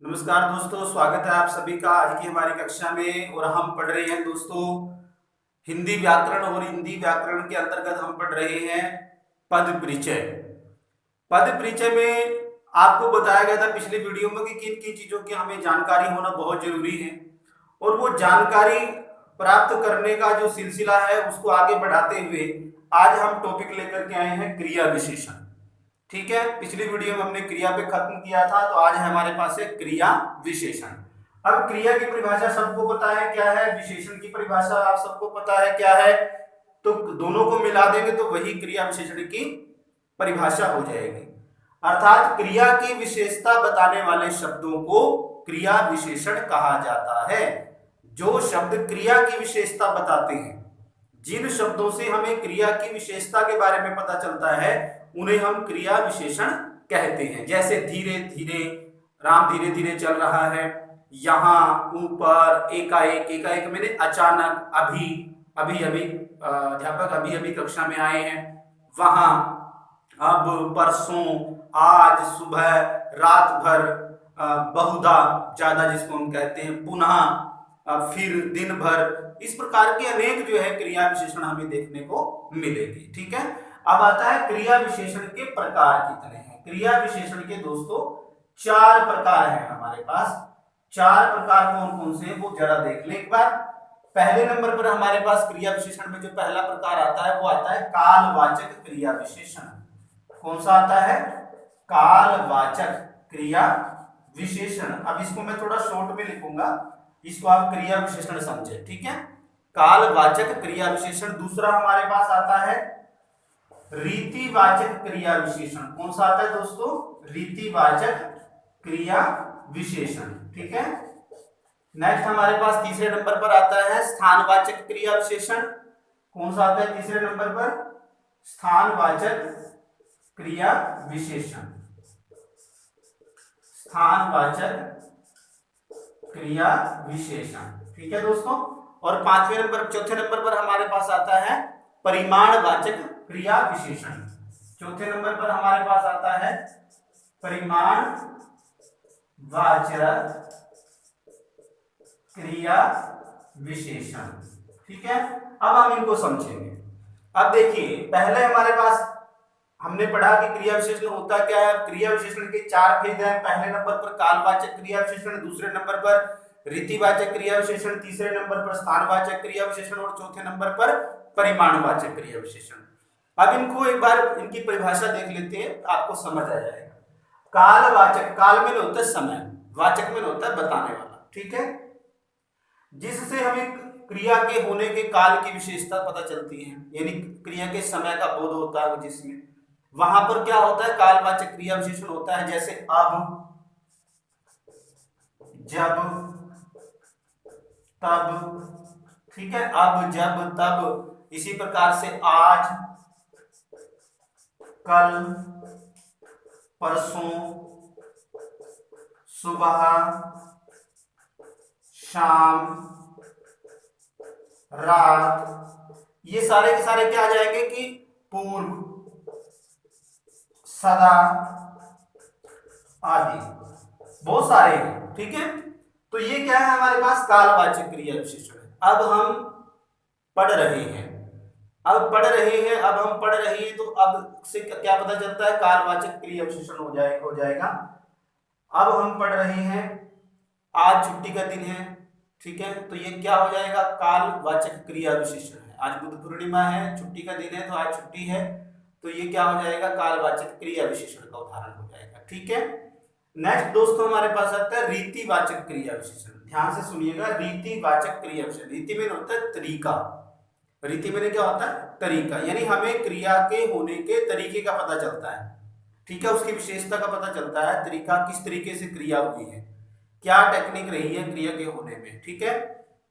नमस्कार दोस्तों, स्वागत है आप सभी का आज की हमारी कक्षा में। और हम पढ़ रहे हैं दोस्तों हिंदी व्याकरण, और हिंदी व्याकरण के अंतर्गत हम पढ़ रहे हैं पद परिचय। पद परिचय में आपको बताया गया था पिछले वीडियो में कि किन किन चीजों की हमें जानकारी होना बहुत जरूरी है, और वो जानकारी प्राप्त करने का जो सिलसिला है उसको आगे बढ़ाते हुए आज हम टॉपिक लेकर के आए हैं क्रिया विशेषण। ठीक है, पिछली वीडियो में हमने क्रिया पे खत्म किया था, तो आज हमारे पास है क्रिया विशेषण। अब क्रिया की परिभाषा सबको पता है क्या है, विशेषण की परिभाषा आप सबको पता है क्या है, तो दोनों को मिला देंगे तो वही क्रिया विशेषण की परिभाषा हो जाएगी। अर्थात क्रिया की विशेषता बताने वाले शब्दों को क्रिया विशेषण कहा जाता है। जो शब्द क्रिया की विशेषता बताते हैं, जिन शब्दों से हमें क्रिया की विशेषता के बारे में पता चलता है, उन्हें हम क्रिया विशेषण कहते हैं। जैसे धीरे धीरे, राम धीरे धीरे चल रहा है, यहां, ऊपर, एकाएक, एकाएक मैंने अचानक, अभी, अभी अभी अध्यापक अभी अभी कक्षा में आए हैं, वहां, अब, परसों, आज, सुबह, रात भर, बहुधा, ज्यादा जिसको हम कहते हैं, पुनः, फिर, दिन भर। इस प्रकार के अनेक जो है क्रिया विशेषण हमें देखने को मिलेगी। ठीक है, अब आता है क्रिया विशेषण के प्रकार कितने हैं। क्रिया विशेषण के दोस्तों 4 प्रकार हैं हमारे पास। 4 प्रकार कौन कौन से हैं वो जरा देख लें एक बार। पहले नंबर पर हमारे पास क्रिया विशेषण में जो पहला प्रकार आता है वो आता है कालवाचक क्रिया विशेषण। कौन सा आता है? कालवाचक क्रिया विशेषण। अब इसको मैं थोड़ा शॉर्ट में लिखूंगा, इसको आप क्रिया विशेषण समझे। ठीक है, कालवाचक क्रिया विशेषण। दूसरा हमारे पास आता है रीतिवाचक क्रिया विशेषण। कौन सा आता है दोस्तों? रीतिवाचक क्रिया विशेषण। ठीक है, नेक्स्ट हमारे पास तीसरे नंबर पर आता है स्थानवाचक क्रिया विशेषण। कौन सा आता है तीसरे नंबर पर? स्थानवाचक क्रिया विशेषण। स्थानवाचक क्रिया विशेषण। ठीक है दोस्तों, और चौथे नंबर पर हमारे पास आता है परिमाणवाचक क्रिया विशेषण। चौथे नंबर पर हमारे पास आता है परिमाणवाचक क्रिया विशेषण। ठीक है, अब हम इनको समझेंगे। अब देखिए, पहले हमारे पास हमने पढ़ा कि क्रिया विशेषण होता क्या है। क्रिया विशेषण के 4 भेद हैं। पहले नंबर पर कालवाचक क्रिया विशेषण, दूसरे नंबर पर रीतिवाचक क्रिया विशेषण, तीसरे नंबर पर स्थानवाचक क्रिया विशेषण और चौथे नंबर पर परिमाणवाचक क्रिया विशेषण। अब इनको एक बार इनकी परिभाषा देख लेते हैं, आपको समझ आ जाएगा। कालवाचक, काल में होता है समय, वाचक में होता है बताने वाला। ठीक है, जिससे हमें क्रिया के होने के काल की विशेषता पता चलती है, यानी क्रिया के समय का बोध होता है वो जिसमें, वहां पर क्या होता है? कालवाचक क्रिया विशेषण होता है। जैसे अब, जब, तब। ठीक है, अब, जब, तब। इसी प्रकार से आज, कल, परसों, सुबह, शाम, रात। ये सारे के सारे क्या आ जाएंगे कि पूर्व, सदा आदि, बहुत सारे हैं। ठीक है, तो ये क्या है हमारे पास? कालवाचक क्रिया विशेषण है। अब हम पढ़ रहे हैं, अब पढ़ रहे हैं, अब हम पढ़ रहे हैं, तो अब से क्या पता चलता है? कालवाचक क्रिया विशेषण हो जाएगा। अब हम पढ़ रहे हैं, आज छुट्टी का दिन है। ठीक है, तो ये क्या हो जाएगा? कालवाचक क्रिया विशेषण है। आज बुद्ध पूर्णिमा है, छुट्टी का दिन है, तो आज छुट्टी है, तो ये क्या हो जाएगा? कालवाचक क्रिया विशेषण का उदाहरण हो जाएगा। ठीक है, नेक्स्ट दोस्तों हमारे पास आता है रीतिवाचक क्रिया विशेषण। ध्यान से सुनिएगा, रीतिवाचक क्रिया विशेषण। रीति में होता है तरीका। रीति में क्या होता है? तरीका, यानी हमें क्रिया के होने के तरीके का पता चलता है। ठीक है, उसकी विशेषता का पता चलता है, तरीका, किस तरीके से क्रिया हुई है, क्या टेक्निक रही है क्रिया के होने में। ठीक है,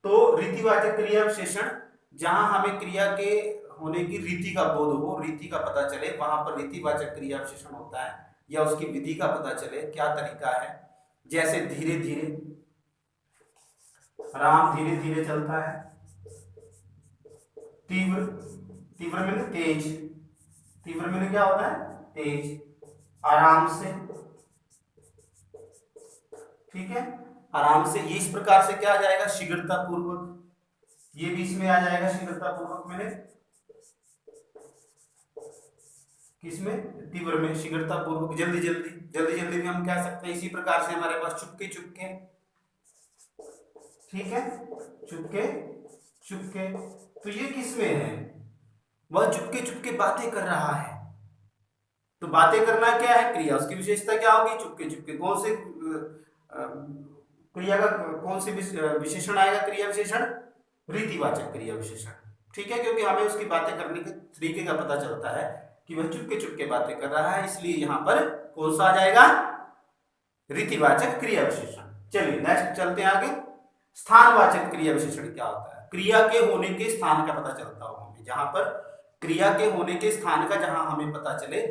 तो रीतिवाचक क्रिया विशेषण, जहां हमें क्रिया के होने की रीति का बोध हो, रीति का पता चले, वहां पर रीतिवाचक क्रिया विशेषण होता है, या उसकी विधि का पता चले, क्या तरीका है। जैसे धीरे धीरे, राम धीरे धीरे चलता है। तीव्र, तीव्र में तेज, तीव्र में क्या होता है? तेज। आराम से। ठीक है, आराम से। ये इस प्रकार से क्या आ जाएगा, शीघ्रता पूर्वक। ये भी इसमें आ जाएगा शीघ्रता पूर्वक, मैंने किसमें, तीव्र में, शीघ्रता पूर्वक, जल्दी जल्दी। जल्दी जल्दी भी हम कह सकते हैं। इसी प्रकार से हमारे पास चुपके चुपके, ठीक है, चुपके चुपके। तो ये किसमें है, वह चुपके चुपके बातें कर रहा है। तो बातें करना क्या है, क्रिया, उसकी विशेषता क्या होगी, चुपके चुपके। कौन से क्रिया का कौन से विशेषण आएगा, क्रिया विशेषण, रीतिवाचक क्रिया विशेषण। ठीक है, क्योंकि हमें उसकी बातें करने के तरीके का पता चलता है कि वह चुपके चुपके बातें कर रहा है, इसलिए यहां पर कौन सा आ जाएगा, रीतिवाचक क्रिया विशेषण। चलिए नेक्स्ट चलते हैं आगे। स्थानवाचक क्रिया विशेषण क्या होता है, क्रिया के होने के स्थान का पता चलता हो हमें, जहां पर क्रिया के होने के स्थान का जहां हमें पता चले,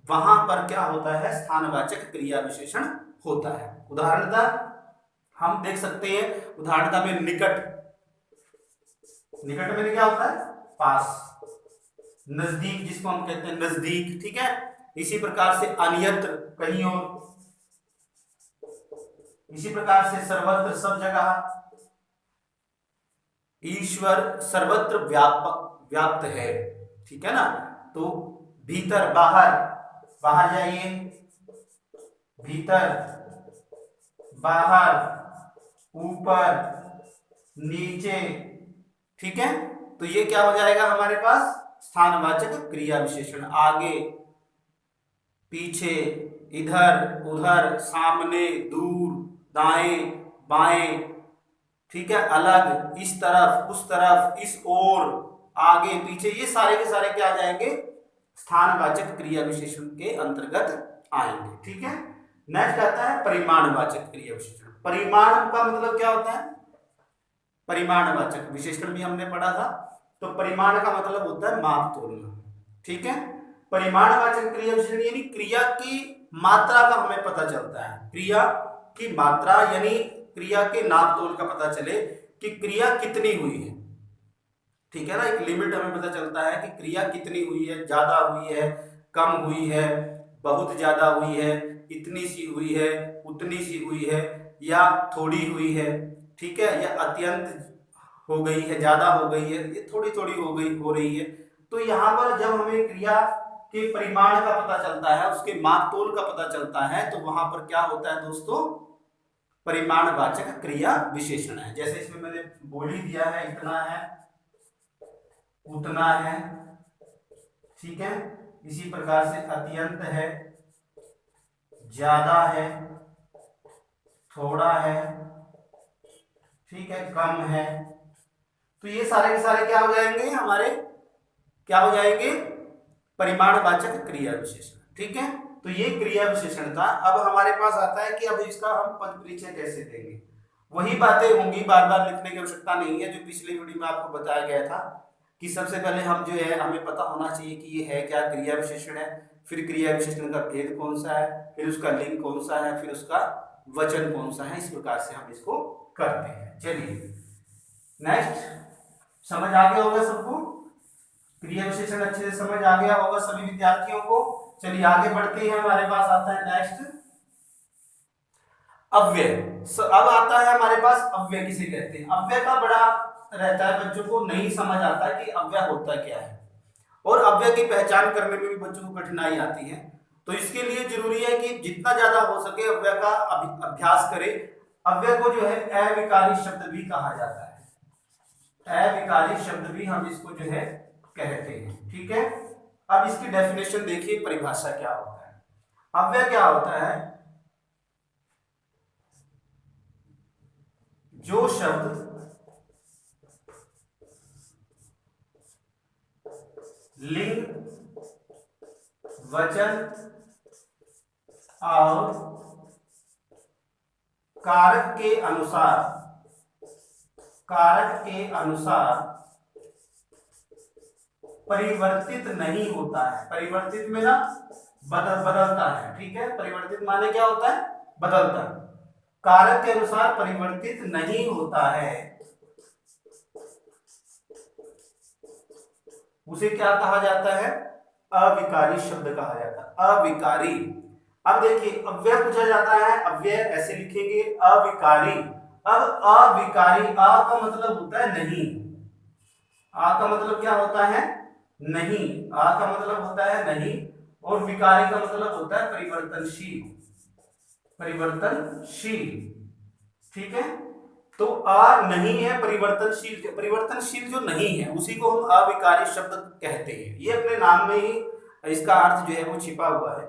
वहां पर क्या होता है, स्थानवाचक क्रिया विशेषण होता है। उदाहरणतः हम देख सकते हैं, उदाहरणतः में निकट, निकट में क्या होता है, पास, नजदीक जिसको हम कहते हैं नजदीक, ठीक है। इसी प्रकार से अन्यत्र, कहीं और। इसी प्रकार से सर्वत्र, सब जगह। ईश्वर सर्वत्र व्याप्त है, ठीक है ना। तो भीतर बाहर, बाहर जाइए, भीतर बाहर, ऊपर नीचे, ठीक है। तो ये क्या हो जाएगा हमारे पास, स्थानवाचक क्रिया विशेषण। आगे पीछे, इधर उधर, सामने दूर, दाएं बाएं, ठीक है, अलग, इस तरफ उस तरफ, इस ओर, आगे पीछे, ये सारे के सारे क्या आ जाएंगे, स्थानवाचक क्रिया विशेषण के अंतर्गत आएंगे, ठीक है। नेक्स्ट आता है परिमाणवाचक क्रिया विशेषण। परिमाण का मतलब क्या होता है, परिमाणवाचक विशेषण भी हमने पढ़ा था। तो परिमाण का मतलब होता है माप तोलना, ठीक है। परिमाणवाचक क्रिया विशेषण यानी क्रिया की मात्रा का हमें पता चलता है, क्रिया की मात्रा यानी क्रिया के नाप तोल का पता चले कि क्रिया कितनी हुई है, ठीक है ना। एक लिमिट हमें पता चलता है कि क्रिया कितनी हुई है, ज्यादा हुई है, कम हुई है, बहुत ज्यादा हुई है, इतनी सी हुई है, उतनी सी हुई है, या थोड़ी हुई है, ठीक है, या अत्यंत हो गई है, ज्यादा हो गई है, ये थोड़ी थोड़ी हो गई, हो रही है। तो यहाँ पर जब हमें क्रिया के परिमाण का पता चलता है, उसके माप तोल का पता चलता है, तो वहां पर क्या होता है दोस्तों, परिमाणवाचक क्रिया विशेषण है। जैसे इसमें मैंने बोल ही दिया है, इतना है, उतना है, ठीक है। इसी प्रकार से अत्यंत है, ज्यादा है, थोड़ा है, ठीक है, कम है। तो ये सारे के सारे क्या हो जाएंगे हमारे, क्या हो जाएंगे, परिमाणवाचक क्रिया विशेषण, ठीक है। तो ये क्रिया विशेषण था। अब हमारे पास आता है कि अब इसका हम पद परिचय कैसे देंगे। वही बातें होंगी, बार बार लिखने की आवश्यकता नहीं है, जो पिछले वीडियो में आपको बताया गया था कि सबसे पहले हम जो है, हमें पता होना चाहिए कि ये है क्या, क्रिया विशेषण है, फिर क्रिया विशेषण का भेद कौन सा है, फिर उसका लिंग कौन सा है, फिर उसका वचन कौन सा है। इस प्रकार से हम इसको करते हैं। चलिए नेक्स्ट, समझ आ गया होगा सबको, क्रिया विशेषण अच्छे से समझ आ गया होगा सभी विद्यार्थियों को। चलिए आगे बढ़ते हैं, हमारे पास आता है नेक्स्ट अव्यय। अब आता है हमारे पास अव्यय किसे कहते हैं। अव्यय का बड़ा रहता है, बच्चों को नहीं समझ आता कि अव्यय होता क्या है, और अव्यय की पहचान करने में भी बच्चों को कठिनाई आती है। तो इसके लिए जरूरी है कि जितना ज्यादा हो सके अव्यय का अभ्यास करें। अव्यय को जो है अविकारी शब्द भी कहा जाता है, अविकारी शब्द भी हम इसको जो है कहते हैं, ठीक है। अब इसकी डेफिनेशन देखिए, परिभाषा क्या होता है। अव्यय क्या होता है, जो शब्द लिंग, वचन और कारक के अनुसार, कारक के अनुसार परिवर्तित नहीं होता है। परिवर्तित में ना बदलता है, ठीक है। परिवर्तित माने क्या होता है, बदलता। कारक के अनुसार परिवर्तित नहीं होता है, उसे क्या कहा जाता है, अविकारी शब्द कहा जाता है। अविकारी, अब देखिए अव्यय पूछा जाता है, अव्यय ऐसे लिखेंगे अविकारी। अब अविकारी, अ का मतलब होता है नहीं, आ का मतलब क्या होता है नहीं, आ का मतलब होता है नहीं, और विकारी का मतलब होता है परिवर्तनशील, परिवर्तनशील। ठीक है, तो आ नहीं है परिवर्तनशील, परिवर्तनशील जो नहीं है उसी को हम अविकारी शब्द कहते हैं। ये अपने नाम में ही इसका अर्थ जो है वो छिपा हुआ है,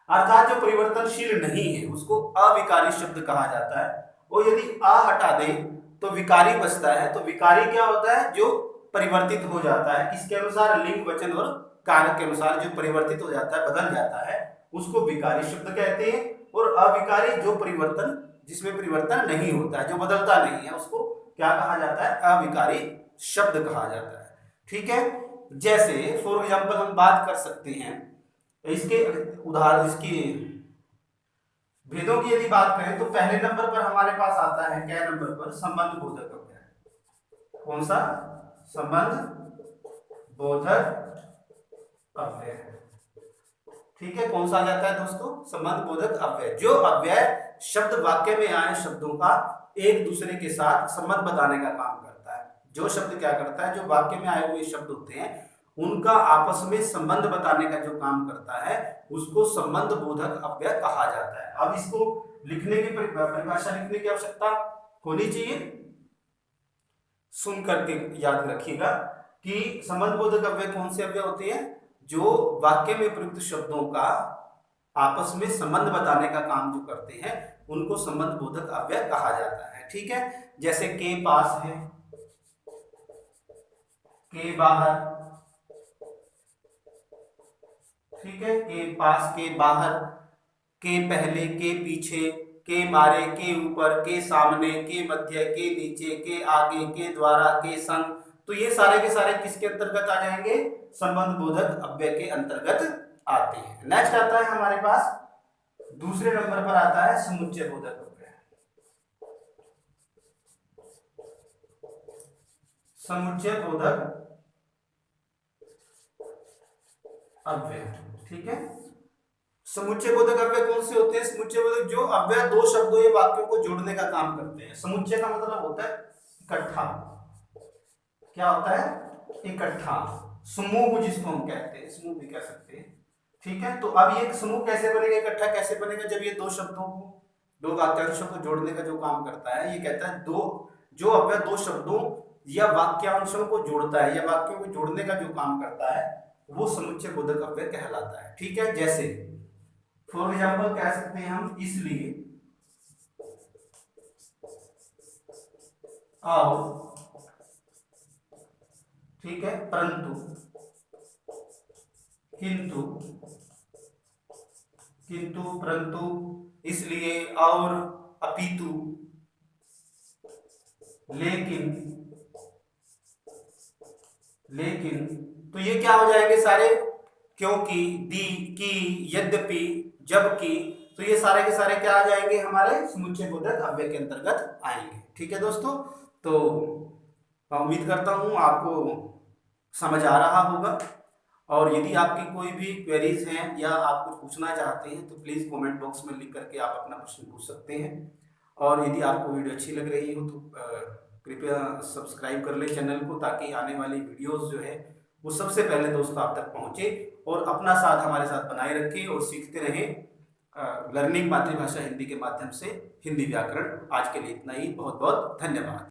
अर्थात जो परिवर्तनशील नहीं है उसको अविकारी शब्द कहा जाता है। और यदि आ हटा दे तो विकारी बचता है, तो विकारी क्या होता है, जो परिवर्तित हो जाता है, किसके अनुसार, लिंग वचन और कारक के अनुसार जो परिवर्तित हो जाता है, बदल जाता है, उसको विकारी शब्द कहते हैं। और अविकारी जो परिवर्तन, जिसमें परिवर्तन नहीं होता है, जो बदलता नहीं है, उसको क्या कहा जाता है, अविकारी शब्द कहा जाता है। ठीक है, जैसे फॉर एग्जाम्पल हम बात कर सकते हैं इसके उदाहरण, इसकी भेदों की यदि बात करें तो पहले नंबर पर हमारे पास आता है, क्या नंबर पर, संबंध बोधक अव्यय। कौन सा, संबंध बोधक अव्यय। ठीक है, कौन सा आ जाता है दोस्तों, संबंध बोधक अव्यय। जो अव्यय शब्द वाक्य में आए शब्दों का एक दूसरे के साथ संबंध बताने का काम करता है। जो शब्द क्या करता है, जो वाक्य में आए हुए शब्द होते हैं उनका आपस में संबंध बताने का जो काम करता है उसको संबंध बोधक अव्यय कहा जाता है। अब इसको लिखने की परिभाषा लिखने की आवश्यकता होनी चाहिए, सुन करके याद रखिएगा कि संबंध बोधक अव्यय कौन से अव्यय होते हैं, जो वाक्य में प्रयुक्त शब्दों का आपस में संबंध बताने का काम जो करते हैं उनको संबंध बोधक अव्यय कहा जाता है। ठीक है, जैसे के पास है, के बाहर, ठीक है, के पास, के बाहर, के पहले, के पीछे, के मारे, के ऊपर, के सामने, के मध्य, के नीचे, के आगे, के द्वारा, के संग, तो ये सारे के सारे किसके अंतर्गत आ जाएंगे, संबंध बोधक अव्यय के अंतर्गत आते हैं। नेक्स्ट आता है हमारे पास, दूसरे नंबर पर आता है समुच्चय बोधक अव्यय। समुच्चय बोधक अव्यय, ठीक है, समुच्चय बोधक अव्यय कौन से होते हैं, समुच्चय बोधक जो अव्यय दो शब्दों या वाक्यों को जोड़ने का काम करते हैं। समुच्चय का मतलब होता है इकट्ठा, क्या होता है, इकट्ठा, समूह जिसको हम कहते हैं, समूह भी कह सकते हैं। ठीक है, तो अब ये समूह कैसे बनेगा, इकट्ठा कैसे बनेगा, जब ये दो शब्दों को, दो वाक्यांशों को जोड़ने का जो काम करता है, ये कहता है दो, जो अव्यय दो शब्दों या वाक्यांशों को जोड़ता है या वाक्यों को जोड़ने का जो काम करता है वो समुच्चय बोधक अव्यय कहलाता है। ठीक है, जैसे फॉर एग्जाम्पल कह सकते हैं हम, इसलिए, आओ, ठीक है, परंतु, किंतु, किंतु, परंतु, इसलिए, और, अपितु, लेकिन, लेकिन, तो ये क्या हो जाएंगे सारे, क्योंकि, दी, की, यद्यपि, जबकि, तो ये सारे के सारे क्या आ जाएंगे, हमारे समुच्चय बोधक अव्यय के अंतर्गत आएंगे। ठीक है दोस्तों, तो उम्मीद करता हूं आपको समझ आ रहा होगा, और यदि आपकी कोई भी क्वेरीज हैं या आप कुछ पूछना चाहते हैं तो प्लीज़ कमेंट बॉक्स में लिख करके आप अपना प्रश्न पूछ सकते हैं। और यदि आपको वीडियो अच्छी लग रही हो तो कृपया सब्सक्राइब कर लें चैनल को, ताकि आने वाली वीडियोस जो है वो सबसे पहले दोस्तों आप तक पहुंचे, और अपना साथ हमारे साथ बनाए रखें और सीखते रहें लर्निंग मातृभाषा हिंदी के माध्यम से हिंदी व्याकरण। आज के लिए इतना ही, बहुत बहुत धन्यवाद।